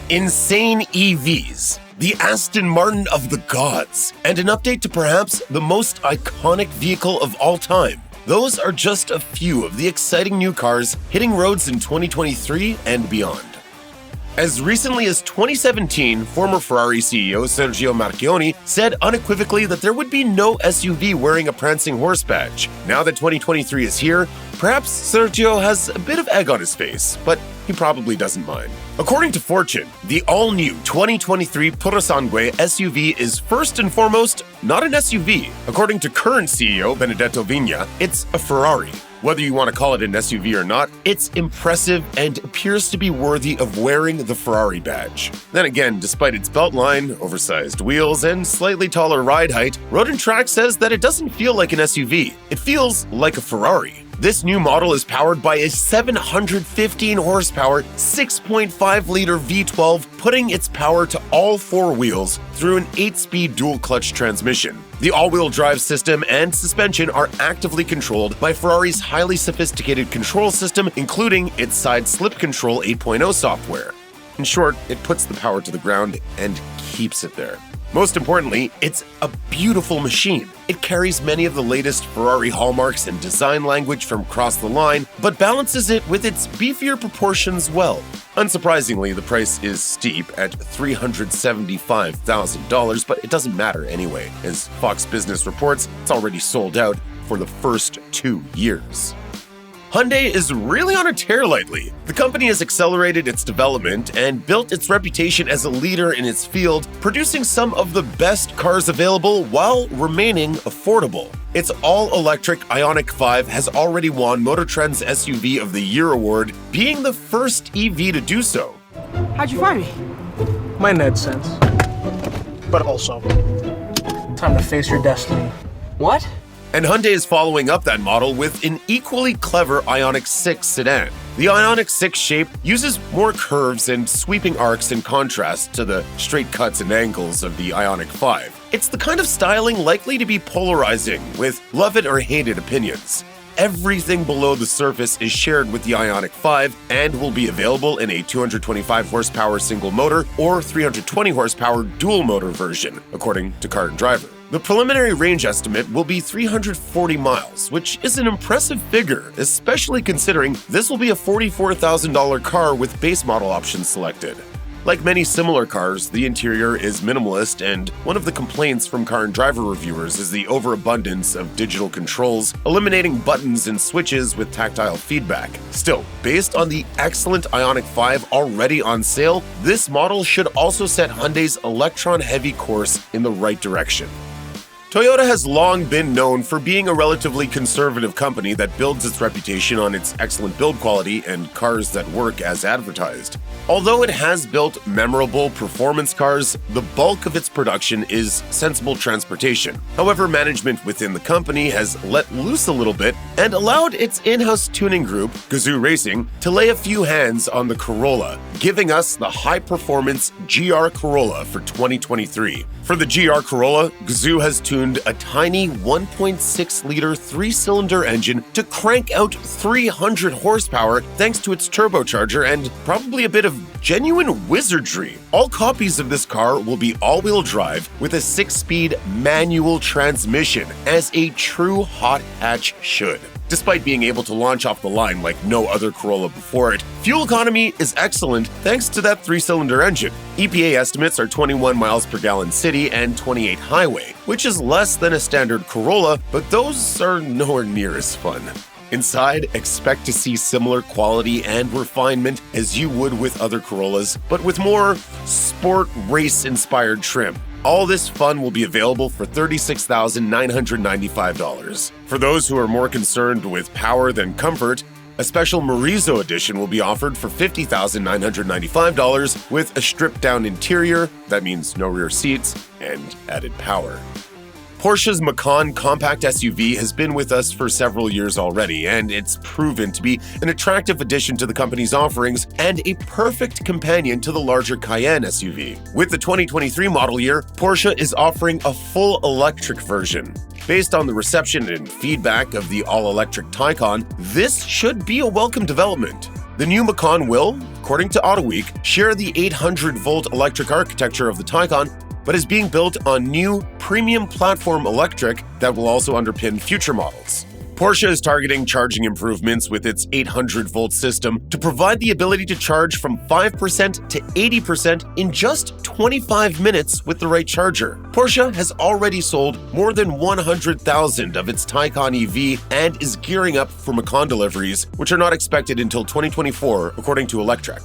insane EVs, the Aston Martin of the gods, and an update to perhaps the most iconic vehicle of all time. Those are just a few of the exciting new cars hitting roads in 2023 and beyond. As recently as 2017, former Ferrari CEO Sergio Marchionne said unequivocally that there would be no SUV wearing a prancing horse badge. Now that 2023 is here, perhaps Sergio has a bit of egg on his face, but he probably doesn't mind. According to Fortune, the all-new 2023 Purosangue SUV is first and foremost not an SUV. According to current CEO Benedetto Vigna, it's a Ferrari. Whether you want to call it an SUV or not, it's impressive and appears to be worthy of wearing the Ferrari badge. Then again, despite its beltline, oversized wheels, and slightly taller ride height, Road & Track says that it doesn't feel like an SUV. It feels like a Ferrari. This new model is powered by a 715 horsepower, 6.5-liter V12, putting its power to all four wheels through an 8-speed dual-clutch transmission. The all-wheel drive system and suspension are actively controlled by Ferrari's highly sophisticated control system, including its side slip control 8.0 software. In short, it puts the power to the ground and keeps it there. Most importantly, it's a beautiful machine. It carries many of the latest Ferrari hallmarks and design language from across the line, but balances it with its beefier proportions well. Unsurprisingly, the price is steep at $375,000, but it doesn't matter anyway. As Fox Business reports, it's already sold out for the first 2 years. Hyundai is really on a tear lately. The company has accelerated its development and built its reputation as a leader in its field, producing some of the best cars available while remaining affordable. Its all-electric Ioniq 5 has already won Motor Trend's SUV of the Year award, being the first EV to do so. How'd you find me? My Ned sense. But also, time to face your destiny. What? And Hyundai is following up that model with an equally clever Ioniq 6 sedan. The Ioniq 6 shape uses more curves and sweeping arcs in contrast to the straight cuts and angles of the Ioniq 5. It's the kind of styling likely to be polarizing, with love it or hate it opinions. Everything below the surface is shared with the Ioniq 5 and will be available in a 225 horsepower single motor or 320 horsepower dual motor version, according to Car and Driver. The preliminary range estimate will be 340 miles, which is an impressive figure, especially considering this will be a $44,000 car with base model options selected. Like many similar cars, the interior is minimalist, and one of the complaints from Car and Driver reviewers is the overabundance of digital controls, eliminating buttons and switches with tactile feedback. Still, based on the excellent Ioniq 5 already on sale, this model should also set Hyundai's electron-heavy course in the right direction. Toyota has long been known for being a relatively conservative company that builds its reputation on its excellent build quality and cars that work as advertised. Although it has built memorable performance cars, the bulk of its production is sensible transportation. However, management within the company has let loose a little bit and allowed its in-house tuning group, Gazoo Racing, to lay a few hands on the Corolla, giving us the high-performance GR Corolla for 2023. For the GR Corolla, Gazoo has tuned a tiny 1.6-liter 3-cylinder engine to crank out 300 horsepower thanks to its turbocharger and probably a bit of genuine wizardry. All copies of this car will be all-wheel drive with a 6-speed manual transmission, as a true hot hatch should. Despite being able to launch off the line like no other Corolla before it, fuel economy is excellent thanks to that 3-cylinder engine. EPA estimates are 21 miles per gallon city and 28 highway, which is less than a standard Corolla, but those are nowhere near as fun. Inside, expect to see similar quality and refinement as you would with other Corollas, but with more sport race-inspired trim. All this fun will be available for $36,995. For those who are more concerned with power than comfort, a special Morizo edition will be offered for $50,995 with a stripped-down interior, that means no rear seats, and added power. Porsche's Macan compact SUV has been with us for several years already, and it's proven to be an attractive addition to the company's offerings and a perfect companion to the larger Cayenne SUV. With the 2023 model year, Porsche is offering a full electric version. Based on the reception and feedback of the all-electric Taycan, this should be a welcome development. The new Macan will, according to AutoWeek, share the 800-volt electric architecture of the Taycan, but is being built on new premium platform electric that will also underpin future models. Porsche is targeting charging improvements with its 800-volt system to provide the ability to charge from 5% to 80% in just 25 minutes with the right charger. Porsche has already sold more than 100,000 of its Taycan EV and is gearing up for Macan deliveries, which are not expected until 2024, according to Electrek.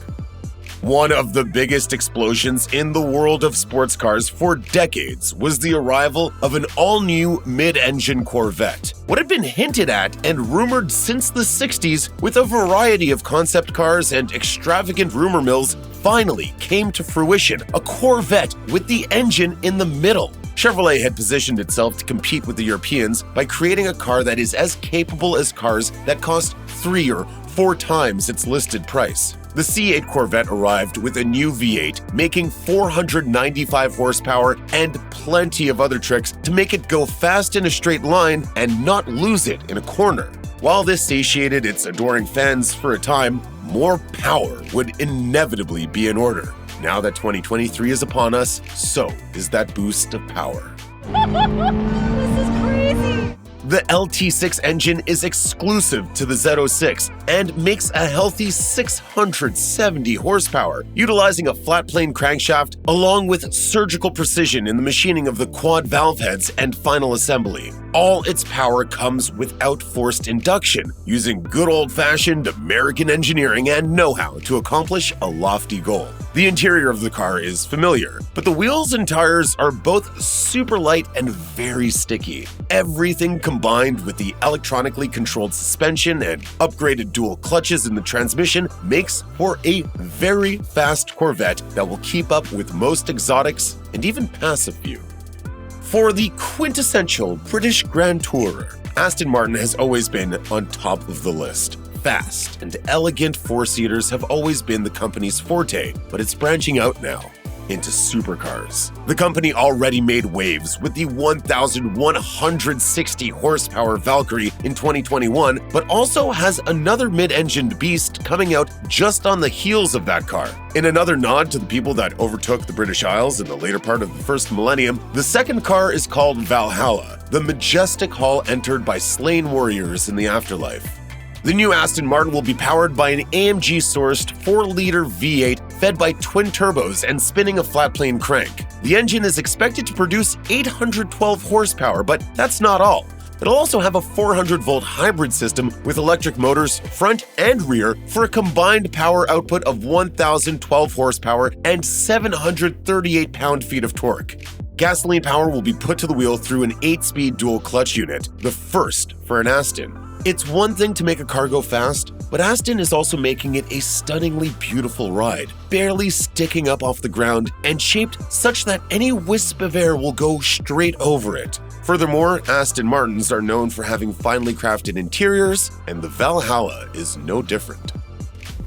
One of the biggest explosions in the world of sports cars for decades was the arrival of an all-new mid-engine Corvette. What had been hinted at and rumored since the 60s with a variety of concept cars and extravagant rumor mills finally came to fruition, a Corvette with the engine in the middle. Chevrolet had positioned itself to compete with the Europeans by creating a car that is as capable as cars that cost 3 or 4 times its listed price. The C8 Corvette arrived with a new V8, making 495 horsepower and plenty of other tricks to make it go fast in a straight line and not lose it in a corner. While this satiated its adoring fans for a time, more power would inevitably be in order. Now that 2023 is upon us, so is that boost of power. This is crazy! The LT6 engine is exclusive to the Z06 and makes a healthy 670 horsepower, utilizing a flat plane crankshaft along with surgical precision in the machining of the quad valve heads and final assembly. All its power comes without forced induction, using good old-fashioned American engineering and know-how to accomplish a lofty goal. The interior of the car is familiar, but the wheels and tires are both super light and very sticky. Everything combined with the electronically controlled suspension and upgraded dual clutches in the transmission makes for a very fast Corvette that will keep up with most exotics and even pass a few. For the quintessential British Grand Tourer, Aston Martin has always been on top of the list. Fast and elegant four-seaters have always been the company's forte, but it's branching out now into supercars. The company already made waves with the 1,160 horsepower Valkyrie in 2021, but also has another mid-engined beast coming out just on the heels of that car. In another nod to the people that overtook the British Isles in the later part of the first millennium, the second car is called Valhalla, the majestic hall entered by slain warriors in the afterlife. The new Aston Martin will be powered by an AMG-sourced 4-liter V8 fed by twin turbos and spinning a flat plane crank. The engine is expected to produce 812 horsepower, but that's not all. It'll also have a 400-volt hybrid system with electric motors front and rear for a combined power output of 1,012 horsepower and 738 pound-feet of torque. Gasoline power will be put to the wheel through an 8-speed dual-clutch unit, the first for an Aston. It's one thing to make a car go fast, but Aston is also making it a stunningly beautiful ride, barely sticking up off the ground and shaped such that any wisp of air will go straight over it. Furthermore, Aston Martins are known for having finely crafted interiors, and the Valhalla is no different.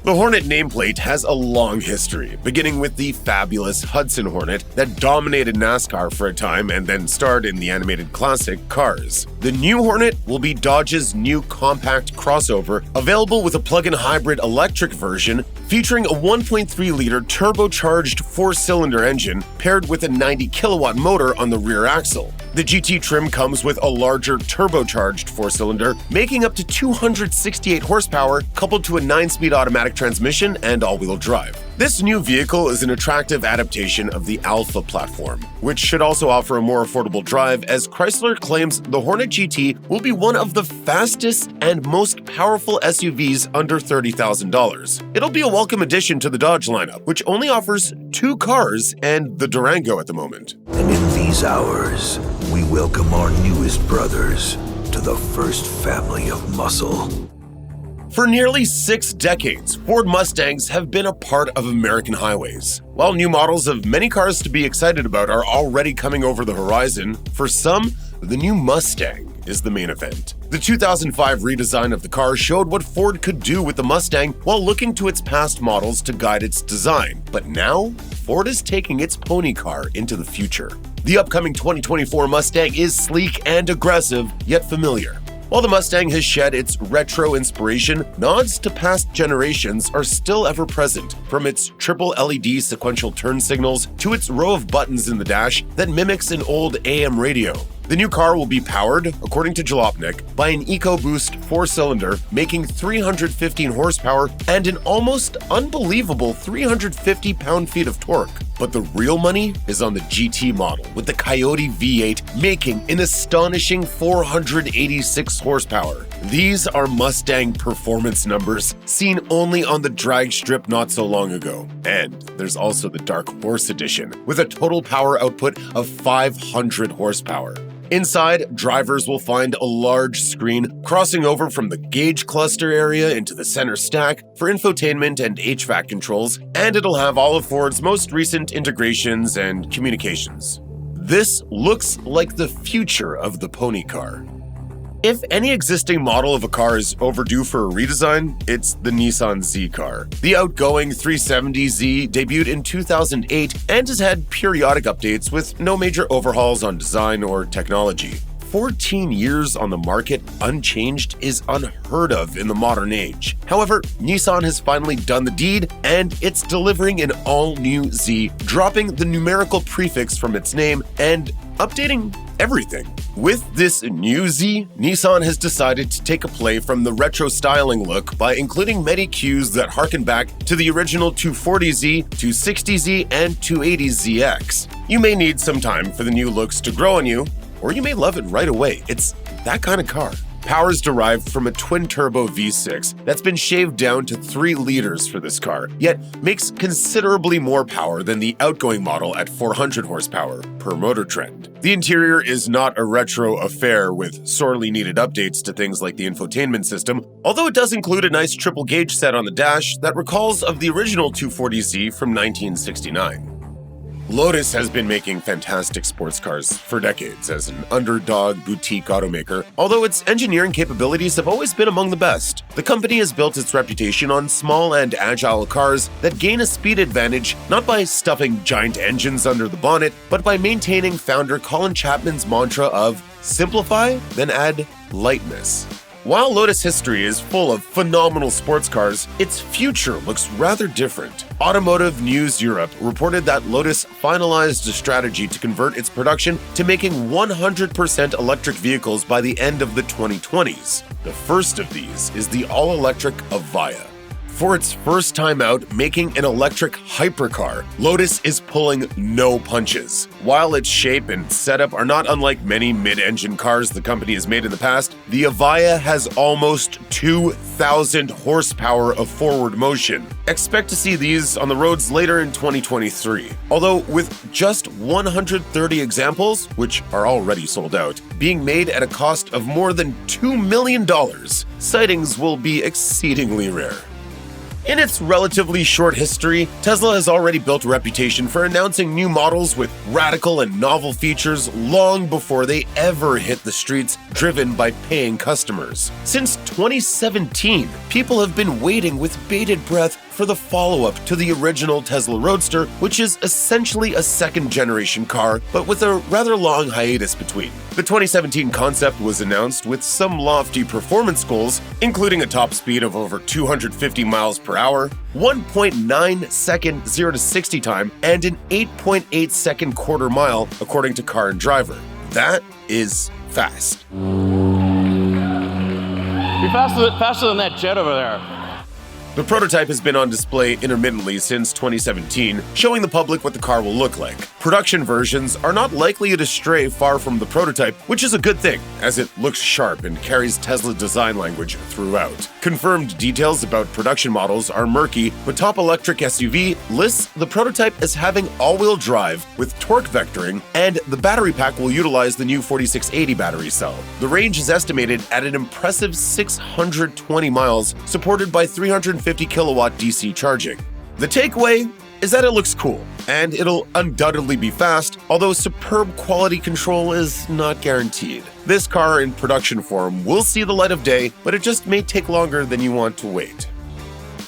The Hornet nameplate has a long history, beginning with the fabulous Hudson Hornet that dominated NASCAR for a time and then starred in the animated classic Cars. The new Hornet will be Dodge's new compact crossover, available with a plug-in hybrid electric version featuring a 1.3-liter turbocharged 4-cylinder engine paired with a 90-kilowatt motor on the rear axle. The GT trim comes with a larger turbocharged 4-cylinder, making up to 268 horsepower, coupled to a 9-speed automatic transmission and all-wheel drive. This new vehicle is an attractive adaptation of the Alpha platform, which should also offer a more affordable drive, as Chrysler claims the Hornet GT will be one of the fastest and most powerful SUVs under $30,000. It'll be a welcome addition to the Dodge lineup, which only offers 2 cars and the Durango at the moment. And in these hours, we welcome our newest brothers to the first family of muscle. For nearly 6 decades, Ford Mustangs have been a part of American highways. While new models of many cars to be excited about are already coming over the horizon, for some, the new Mustang is the main event. The 2005 redesign of the car showed what Ford could do with the Mustang while looking to its past models to guide its design. But now, Ford is taking its pony car into the future. The upcoming 2024 Mustang is sleek and aggressive, yet familiar. While the Mustang has shed its retro inspiration, nods to past generations are still ever present, from its triple LED sequential turn signals to its row of buttons in the dash that mimics an old AM radio. The new car will be powered, according to Jalopnik, by an EcoBoost 4-cylinder making 315 horsepower and an almost unbelievable 350 pound-feet of torque. But the real money is on the GT model, with the Coyote V8 making an astonishing 486 horsepower. These are Mustang performance numbers seen only on the drag strip not so long ago. And there's also the Dark Horse edition, with a total power output of 500 horsepower. Inside, drivers will find a large screen crossing over from the gauge cluster area into the center stack for infotainment and HVAC controls, and it'll have all of Ford's most recent integrations and communications. This looks like the future of the pony car. If any existing model of a car is overdue for a redesign, it's the Nissan Z car. The outgoing 370Z debuted in 2008 and has had periodic updates with no major overhauls on design or technology. 14 years on the market unchanged is unheard of in the modern age. However, Nissan has finally done the deed, and it's delivering an all-new Z, dropping the numerical prefix from its name and updating everything. With this new Z, Nissan has decided to take a play from the retro styling look by including many cues that harken back to the original 240Z, 260Z, and 280ZX. You may need some time for the new looks to grow on you, or you may love it right away. It's that kind of car. Power is derived from a twin-turbo V6 that's been shaved down to 3 liters for this car, yet makes considerably more power than the outgoing model at 400 horsepower per Motor Trend. The interior is not a retro affair with sorely needed updates to things like the infotainment system, although it does include a nice triple gauge set on the dash that recalls of the original 240Z from 1969. Lotus has been making fantastic sports cars for decades as an underdog boutique automaker, although its engineering capabilities have always been among the best. The company has built its reputation on small and agile cars that gain a speed advantage not by stuffing giant engines under the bonnet, but by maintaining founder Colin Chapman's mantra of simplify, then add lightness. While Lotus history is full of phenomenal sports cars, its future looks rather different. Automotive News Europe reported that Lotus finalized a strategy to convert its production to making 100% electric vehicles by the end of the 2020s. The first of these is the all-electric Evija. For its first time out making an electric hypercar, Lotus is pulling no punches. While its shape and setup are not unlike many mid-engine cars the company has made in the past, the Evija has almost 2,000 horsepower of forward motion. Expect to see these on the roads later in 2023. Although with just 130 examples, which are already sold out, being made at a cost of more than $2 million, sightings will be exceedingly rare. In its relatively short history, Tesla has already built a reputation for announcing new models with radical and novel features long before they ever hit the streets, driven by paying customers. Since 2017, people have been waiting with bated breath for the follow-up to the original Tesla Roadster, which is essentially a second-generation car, but with a rather long hiatus between. The 2017 concept was announced with some lofty performance goals, including a top speed of over 250 miles per hour, 1.9 second 0 to 60 time, and an 8.8 second quarter mile, according to Car and Driver. That is fast. Be faster than that jet over there. The prototype has been on display intermittently since 2017, showing the public what the car will look like. Production versions are not likely to stray far from the prototype, which is a good thing, as it looks sharp and carries Tesla design language throughout. Confirmed details about production models are murky, but Top Electric SUV lists the prototype as having all-wheel drive with torque vectoring, and the battery pack will utilize the new 4680 battery cell. The range is estimated at an impressive 620 miles, supported by 350 kilowatt DC charging. The takeaway is that it looks cool, and it'll undoubtedly be fast, although superb quality control is not guaranteed. This car in production form will see the light of day, but it just may take longer than you want to wait.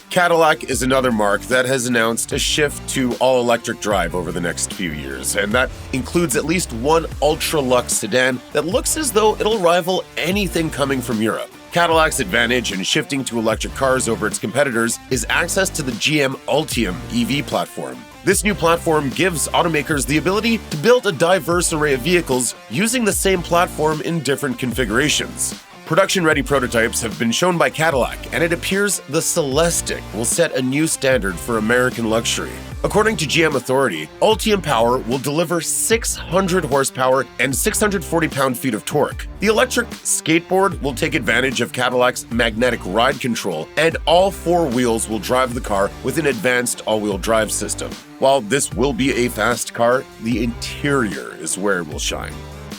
Cadillac is another marque that has announced a shift to all-electric drive over the next few years, and that includes at least one ultra-luxe sedan that looks as though it'll rival anything coming from Europe. Cadillac's advantage in shifting to electric cars over its competitors is access to the GM Ultium EV platform. This new platform gives automakers the ability to build a diverse array of vehicles using the same platform in different configurations. Production-ready prototypes have been shown by Cadillac, and it appears the Celestiq will set a new standard for American luxury. According to GM Authority, Ultium Power will deliver 600 horsepower and 640 pound-feet of torque. The electric skateboard will take advantage of Cadillac's magnetic ride control, and all four wheels will drive the car with an advanced all-wheel drive system. While this will be a fast car, the interior is where it will shine.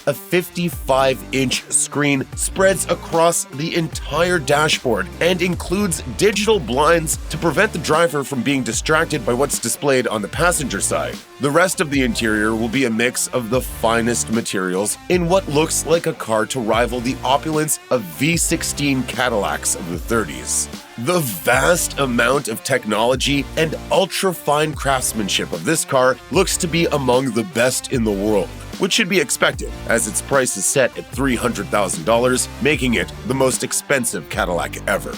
A 55-inch screen spreads across the entire dashboard and includes digital blinds to prevent the driver from being distracted by what's displayed on the passenger side. The rest of the interior will be a mix of the finest materials in what looks like a car to rival the opulence of V16 Cadillacs of the 30s. The vast amount of technology and ultra-fine craftsmanship of this car looks to be among the best in the world, which should be expected as its price is set at $300,000, making it the most expensive Cadillac ever.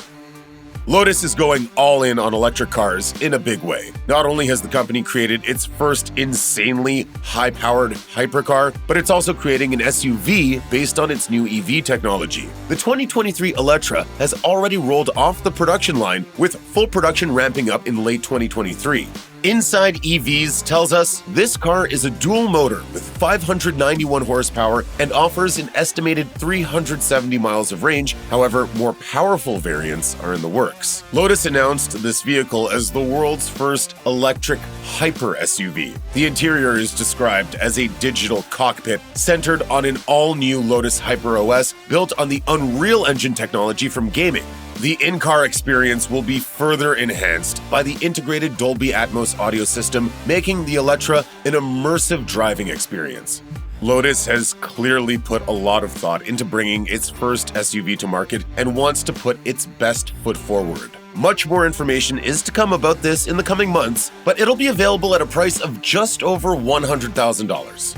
Lotus is going all in on electric cars in a big way. Not only has the company created its first insanely high-powered hypercar, but it's also creating an SUV based on its new EV technology. The 2023 Eletre has already rolled off the production line, with full production ramping up in late 2023. Inside EVs tells us this car is a dual motor with 591 horsepower and offers an estimated 370 miles of range. However, more powerful variants are in the works. Lotus announced this vehicle as the world's first electric hyper SUV. The interior is described as a digital cockpit centered on an all-new Lotus Hyper OS built on the Unreal Engine technology from gaming. The in-car experience will be further enhanced by the integrated Dolby Atmos audio system, making the Eletre an immersive driving experience. Lotus has clearly put a lot of thought into bringing its first SUV to market and wants to put its best foot forward. Much more information is to come about this in the coming months, but it'll be available at a price of just over $100,000.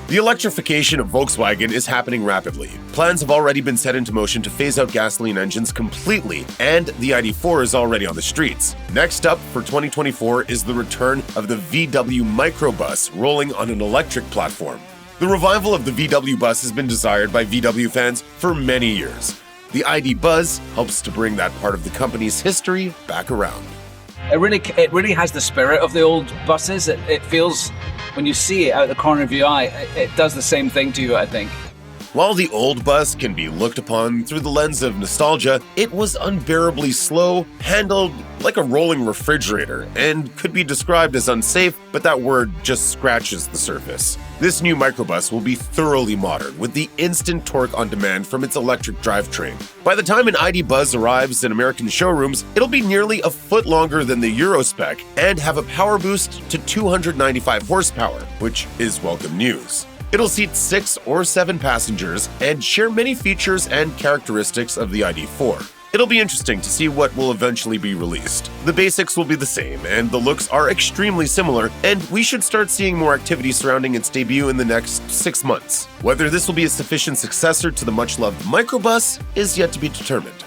The electrification of Volkswagen is happening rapidly. Plans have already been set into motion to phase out gasoline engines completely, and the ID4 is already on the streets. Next up for 2024 is the return of the VW microbus rolling on an electric platform. The revival of the VW bus has been desired by VW fans for many years. The ID Buzz helps to bring that part of the company's history back around. It really has the spirit of the old buses. It feels, when you see it out the corner of your eye, it does the same thing to you, I think. While the old bus can be looked upon through the lens of nostalgia, it was unbearably slow, handled like a rolling refrigerator, and could be described as unsafe, but that word just scratches the surface. This new microbus will be thoroughly modern, with the instant torque on demand from its electric drivetrain. By the time an ID Buzz arrives in American showrooms, it'll be nearly a foot longer than the Euro spec and have a power boost to 295 horsepower, which is welcome news. It'll seat 6 or 7 passengers and share many features and characteristics of the ID4. It'll be interesting to see what will eventually be released. The basics will be the same, and the looks are extremely similar, and we should start seeing more activity surrounding its debut in the next 6 months. Whether this will be a sufficient successor to the much-loved microbus is yet to be determined.